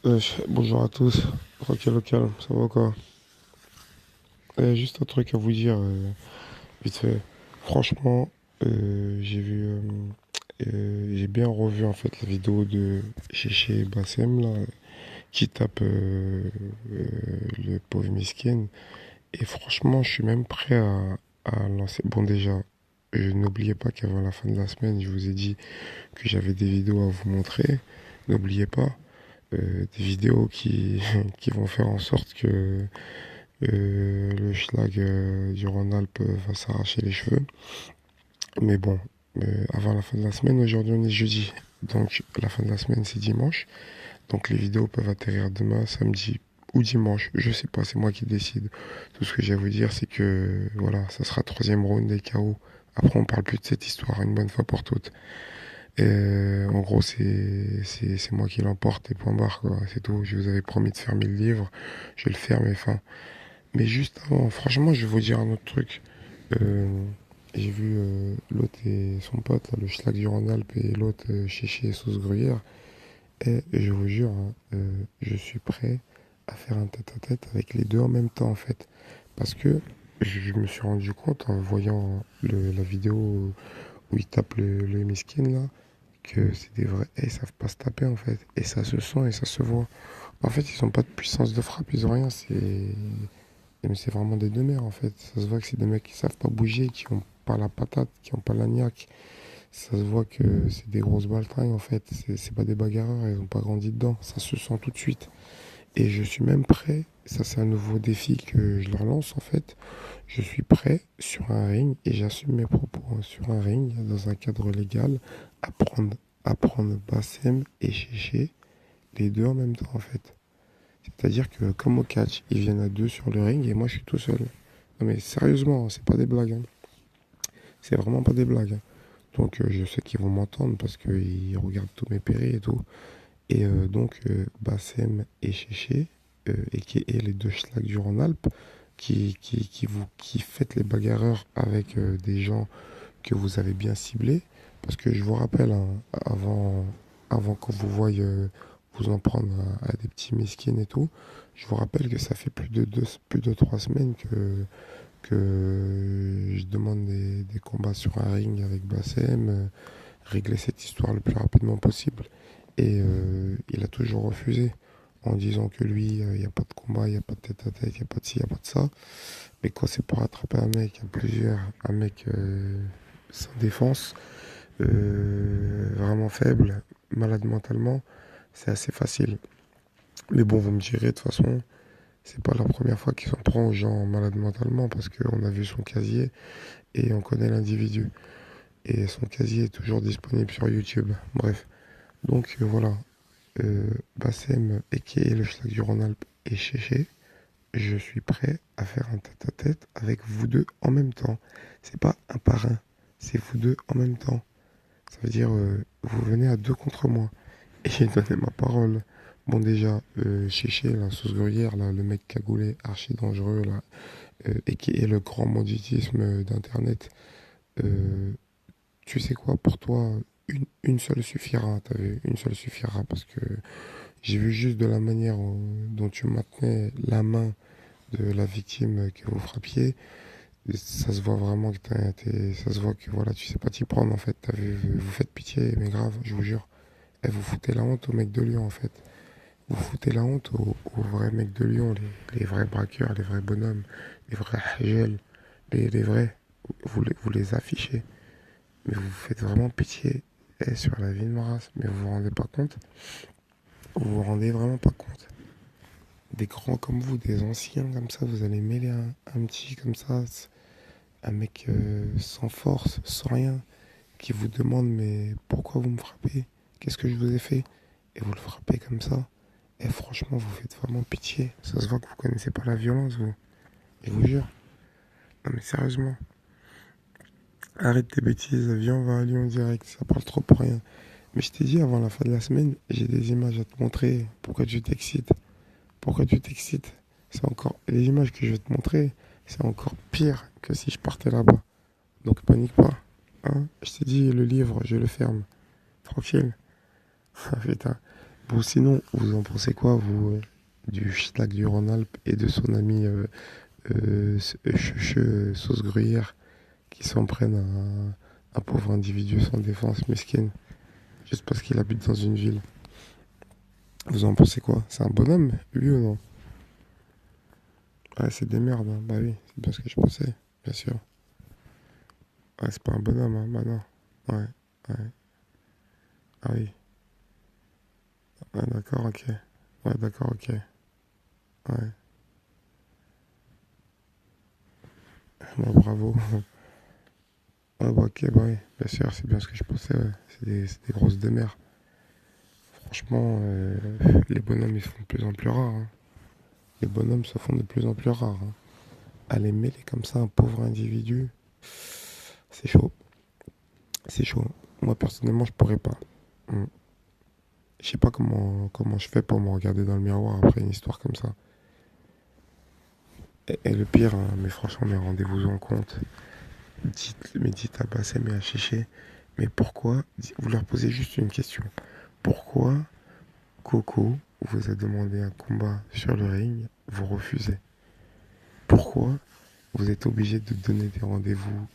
Bonjour à tous. Tranquille au calme, ça va quoi? Juste un truc à vous dire, vite fait. Franchement, j'ai bien revu en fait la vidéo de chez Bassem là, qui tape le pauvre miskin. Et franchement, je suis même prêt à lancer. Bon déjà, n'oubliez pas qu'avant la fin de la semaine, je vous ai dit que j'avais des vidéos à vous montrer. N'oubliez pas. Des vidéos qui vont faire en sorte que le schlag du Rhône-Alpes va s'arracher les cheveux. Mais bon, avant la fin de la semaine, aujourd'hui on est jeudi. Donc la fin de la semaine c'est dimanche. Donc les vidéos peuvent atterrir demain, samedi ou dimanche. Je sais pas, c'est moi qui décide. Tout ce que j'ai à vous dire c'est que voilà, ça sera troisième round des KO. Après on parle plus de cette histoire une bonne fois pour toutes. Et en gros c'est moi qui l'emporte et point barre quoi. C'est tout. Je vous avais promis de faire 1000 livres. Je vais le faire mais fin. Mais juste avant, franchement, je vais vous dire un autre truc. Euh, j'ai vu l'autre et son pote, là, le schlag du Rhône-Alpes, et l'autre chez Sauce Gruyère. Et je vous jure, hein, je suis prêt à faire un tête-à-tête avec les deux en même temps, en fait. Parce que je me suis rendu compte en voyant la vidéo où il tape le miskin, là, que c'est des vrais. Et ils savent pas se taper, en fait. Et ça se sent et ça se voit. En fait, ils ont pas de puissance de frappe, ils ont rien. Mais c'est vraiment des deux mères en fait. Ça se voit que c'est des mecs qui savent pas bouger, qui ont pas la patate, qui ont pas la niaque. Ça se voit que c'est des grosses baltringues en fait. C'est pas des bagarreurs, ils ont pas grandi dedans. Ça se sent tout de suite. Et je suis même prêt, ça c'est un nouveau défi que je leur lance en fait. Je suis prêt sur un ring, et j'assume mes propos, hein, sur un ring, dans un cadre légal, à prendre Bassem et Chéché, les deux en même temps en fait. C'est-à-dire que comme au catch, ils viennent à deux sur le ring et moi je suis tout seul. Non mais sérieusement, c'est pas des blagues, hein. C'est vraiment pas des blagues, hein. Donc je sais qu'ils vont m'entendre parce qu'ils regardent tous mes péris et tout. Et Bassem et Chéché, et qui est les deux schlags du Rhône-Alpes, qui faites les bagarreurs avec des gens que vous avez bien ciblés. Parce que je vous rappelle, hein, avant que vous voyiez vous en prendre à des petits mesquines et tout, je vous rappelle que ça fait plus de 3 semaines que je demande des combats sur un ring avec Bassem, régler cette histoire le plus rapidement possible. Et il a toujours refusé en disant que lui, il n'y a pas de combat, il n'y a pas de tête à tête, il n'y a pas de ci, il n'y a pas de ça. Mais quand c'est pour attraper un mec, un mec sans défense, vraiment faible, malade mentalement, c'est assez facile. Mais bon, vous me direz, de toute façon, c'est pas la première fois qu'il s'en prend aux gens malades mentalement parce qu'on a vu son casier et on connaît l'individu. Et son casier est toujours disponible sur YouTube. Bref. Donc voilà. Bassem, et le schlag du Rhône-Alpes et Chéché, je suis prêt à faire un tête-à-tête avec vous deux en même temps. C'est pas un par un, c'est vous deux en même temps. Ça veut dire, vous venez à deux contre moi. Et j'ai donné ma parole. Bon, déjà, Chéché, la sauce gruyère, là, le mec cagoulé, archi dangereux, là, et qui est le grand banditisme d'Internet. Euh, Tu sais quoi, pour toi, une seule suffira. T'as vu, une seule suffira parce que j'ai vu juste de la manière dont tu maintenais la main de la victime que vous frappiez. Ça se voit vraiment que ça se voit que voilà, tu sais pas t'y prendre en fait. T'as vu, vous faites pitié, mais grave, je vous jure. Et vous foutez la honte aux mecs de Lyon en fait. Vous foutez la honte aux vrais mecs de Lyon, les vrais braqueurs, les vrais bonhommes, les vrais hagels, les vrais. Vous les affichez. Mais vous faites vraiment pitié sur la vie de ma race. Mais vous vous rendez pas compte. Vous vous rendez vraiment pas compte. Des grands comme vous, des anciens comme ça, vous allez mêler un petit comme ça, un mec sans force, sans rien, qui vous demande mais pourquoi vous me frappez? Qu'est-ce que je vous ai fait? Et vous le frappez comme ça. Et franchement, vous faites vraiment pitié. Ça se voit que vous connaissez pas la violence, vous. Je vous jure. Non mais sérieusement. Arrête tes bêtises, viens, on va à Lyon direct, ça parle trop pour rien. Mais je t'ai dit avant la fin de la semaine, j'ai des images à te montrer. Pourquoi tu t'excites? Pourquoi tu t'excites? C'est encore. Les images que je vais te montrer, c'est encore pire que si je partais là-bas. Donc panique pas. Hein, je t'ai dit, le livre, je le ferme. Tranquille. Ah putain. Bon, sinon, vous en pensez quoi, vous, du schlag du Rhône-Alpes et de son ami Sauce Gruyère qui s'en prennent à un pauvre individu sans défense, mesquine, juste parce qu'il habite dans une ville? Vous en pensez quoi? C'est un bonhomme, lui ou non? Ouais, c'est des merdes, hein. Bah oui, c'est bien ce que je pensais, bien sûr. Ouais, c'est pas un bonhomme, hein, bah non. Ouais, ouais, ah oui. Ouais, d'accord, ok. Ouais, d'accord, ok. Ouais, bah bravo. Ouais, bah ok, bah oui, bien sûr, c'est bien ce que je pensais, ouais. C'est des grosses demeures. Franchement, les bonhommes, ils se font de plus en plus rares, hein. Les bonhommes se font de plus en plus rares, hein. Aller mêler comme ça un pauvre individu, c'est chaud. C'est chaud. Moi, personnellement, je pourrais pas. Hmm. Je sais pas comment je fais pour me regarder dans le miroir après une histoire comme ça. Et le pire, hein, mais franchement, mais rendez-vous en compte. Dites à Bassem et à Chiché, mais pourquoi, vous leur posez juste une question. Pourquoi Coco vous a demandé un combat sur le ring, vous refusez? Pourquoi vous êtes obligé de donner des rendez-vous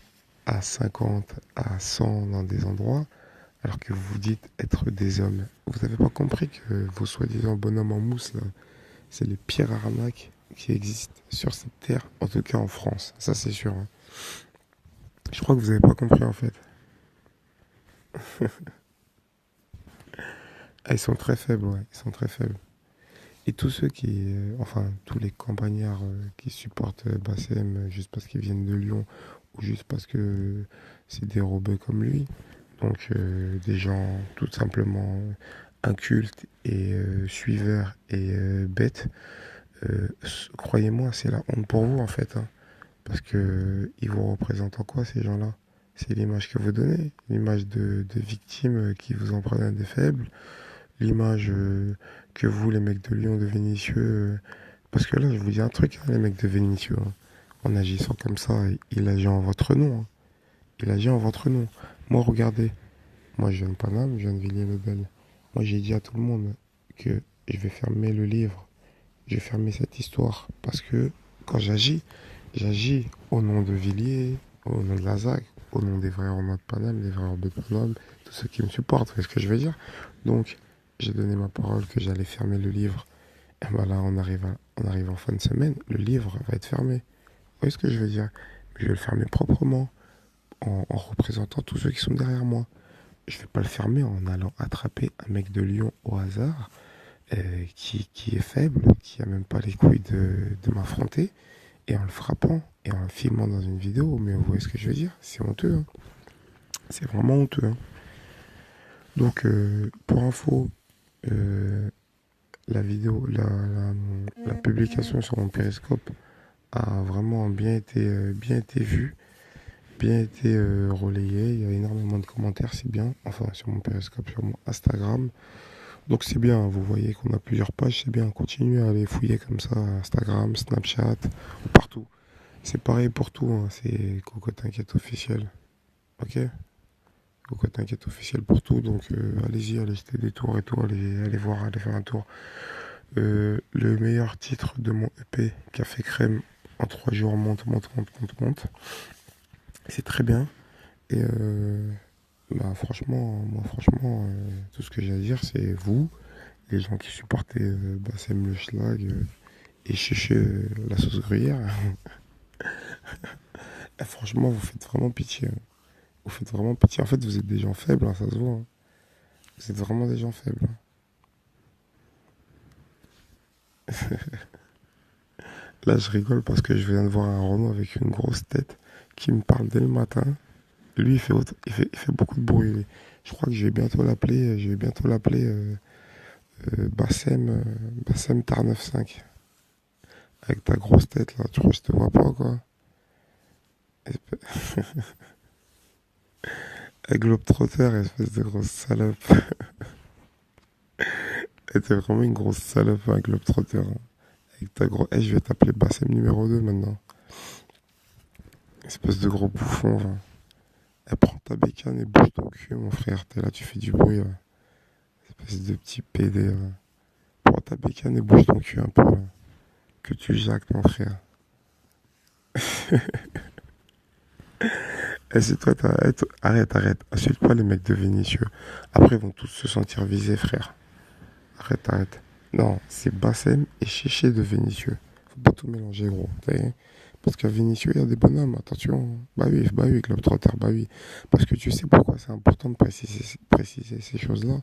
à 50, à 100 dans des endroits, alors que vous vous dites être des hommes? Vous n'avez pas compris que vos soi-disant bonhommes en mousse, là, c'est les pires arnaques qui existent sur cette terre, en tout cas en France. Ça, c'est sûr, hein. Je crois que vous n'avez pas compris, en fait. Ah, ils sont très faibles, ouais, ils sont très faibles. Et tous ceux enfin, tous les campagnards qui supportent Bassem juste parce qu'ils viennent de Lyon ou juste parce que c'est des rebeux comme lui, donc des gens tout simplement incultes et suiveurs et bêtes, croyez-moi, c'est la honte pour vous en fait, hein, parce que ils vous représentent en quoi ces gens-là? C'est l'image que vous donnez, l'image de victimes qui vous en prennent à des faibles, l'image que vous, les mecs de Lyon, de Vénissieux, parce que là, je vous dis un truc, hein, les mecs de Vénissieux, hein, en agissant comme ça, il agit en votre nom, hein. Il agit en votre nom. Moi, regardez, moi, je viens de Paname, je viens de Villiers-le-Bel. Moi, j'ai dit à tout le monde que je vais fermer le livre, je vais fermer cette histoire, parce que quand j'agis au nom de Villiers, au nom de la ZAC, au nom des vrais Romains de Paname, des vrais Robes de Paname, tous ceux qui me supportent, c'est ce que je veux dire. Donc, j'ai donné ma parole que j'allais fermer le livre. Et ben là, on arrive en fin de semaine, le livre va être fermé. Vous voyez ce que je veux dire? Je vais le fermer proprement, en représentant tous ceux qui sont derrière moi. Je vais pas le fermer en allant attraper un mec de Lyon au hasard, qui est faible, qui a même pas les couilles de m'affronter, et en le frappant, et en le filmant dans une vidéo. Mais vous voyez ce que je veux dire? C'est honteux, hein. C'est vraiment honteux, hein. Donc, pour info, euh, la vidéo, la publication sur mon périscope a vraiment bien été vue, bien été relayée. Il y a énormément de commentaires, c'est bien. Enfin, sur mon périscope, sur mon Instagram. Donc c'est bien, vous voyez qu'on a plusieurs pages, c'est bien. Continuez à aller fouiller comme ça, Instagram, Snapchat, partout. C'est pareil pour tout, hein. C'est Coco T'inquiète officiel. Ok? Coco T'inquiète officiel pour tout. Donc allez-y, allez jeter des tours et tout, allez voir, allez faire un tour. Le meilleur titre de mon EP, Café Crème, en 3 jours, monte. C'est très bien. Et bah, franchement, moi, franchement, tout ce que j'ai à dire, c'est vous, les gens qui supportez Bassem le Schlag et Chéché la sauce gruyère. Et franchement, vous faites vraiment pitié, hein. Vous faites vraiment pitié. En fait, vous êtes des gens faibles, hein, ça se voit, hein. Vous êtes vraiment des gens faibles, hein. Là, je rigole parce que je viens de voir un Renault avec une grosse tête qui me parle dès le matin. Lui, il fait beaucoup de bruit, lui. Je crois que je vais bientôt l'appeler Bassem, Bassem Tar 95. Avec ta grosse tête, là, tu crois que je te vois pas, quoi? Globetrotter, espèce de grosse salope. Elle était vraiment une grosse salope, un Globetrotter, hein. Avec ta grosse... je vais t'appeler Bassem numéro 2 maintenant. Espèce de gros bouffon, va. Elle prend ta bécane et bouge ton cul, mon frère. T'es là, tu fais du bruit, là. Espèce de petit PD, là. Prends ta bécane et bouge ton cul un peu, là. Que tu jacques, mon frère. Et c'est toi, arrête. Insulte pas les mecs de Vénissieux. Après, ils vont tous se sentir visés, frère. Arrête. Non, c'est Bassem et Chéché de Vénissieux. Faut pas tout mélanger, gros. Parce qu'à Vénissieux, il y a des bonhommes, attention. Bah oui, Globetrotter, bah oui. Parce que tu sais pourquoi c'est important de préciser ces choses-là.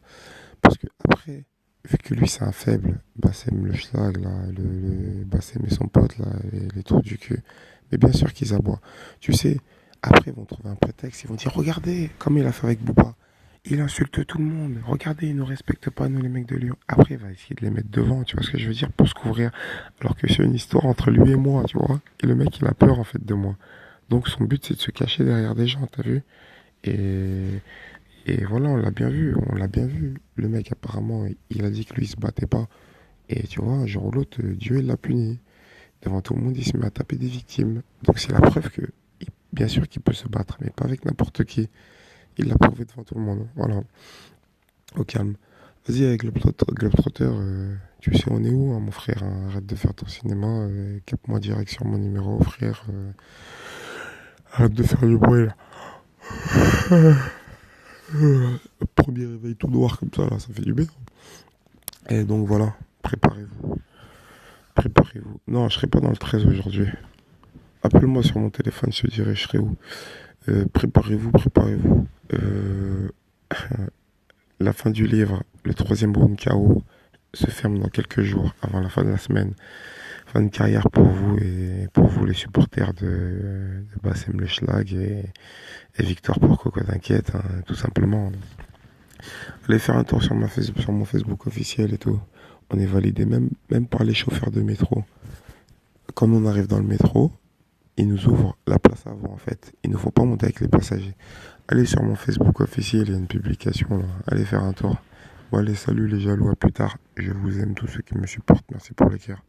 Parce que après, vu que lui c'est un faible, Bassem le schlag, là, Bassem et son pote, là, les trous du cul. Mais bien sûr qu'ils aboient. Tu sais, après ils vont trouver un prétexte, ils vont dire, regardez, comme il a fait avec Booba. Il insulte tout le monde. Regardez, il nous respecte pas, nous, les mecs de Lyon. Après, il va essayer de les mettre devant, tu vois ce que je veux dire, pour se couvrir. Alors que c'est une histoire entre lui et moi, tu vois. Et le mec, il a peur, en fait, de moi. Donc, son but, c'est de se cacher derrière des gens, t'as vu? Et, et voilà, on l'a bien vu. Le mec, apparemment, il a dit que lui, il se battait pas. Et tu vois, un jour ou l'autre, Dieu, il l'a puni. Devant tout le monde, il se met à taper des victimes. Donc, c'est la preuve que, bien sûr qu'il peut se battre, mais pas avec n'importe qui. Il l'a prouvé devant tout le monde. Voilà. Au calme. Vas-y, avec Globetrotter, tu sais on est où, hein, mon frère, hein. Arrête de faire ton cinéma, capte-moi direct sur mon numéro, frère. Arrête de faire du bruit, là. Premier réveil tout noir comme ça, là, ça fait du bien. Et donc voilà, préparez-vous. Préparez-vous. Non, je serai pas dans le 13 aujourd'hui. Appelle-moi sur mon téléphone, je te dirai je serai où. Préparez-vous. La fin du livre, le troisième round KO, se ferme dans quelques jours, avant la fin de la semaine. Fin de carrière pour vous et pour vous les supporters de Bassem Le Schlag et Victor pour Coco t'inquiète, hein, tout simplement. Allez faire un tour sur mon Facebook officiel et tout. On est validé même par les chauffeurs de métro. Quand on arrive dans le métro, ils nous ouvrent la place avant en fait. Il ne faut pas monter avec les passagers. Allez sur mon Facebook officiel, il y a une publication là. Allez faire un tour. Bon allez, salut les jaloux, à plus tard. Je vous aime tous ceux qui me supportent. Merci pour les cœurs.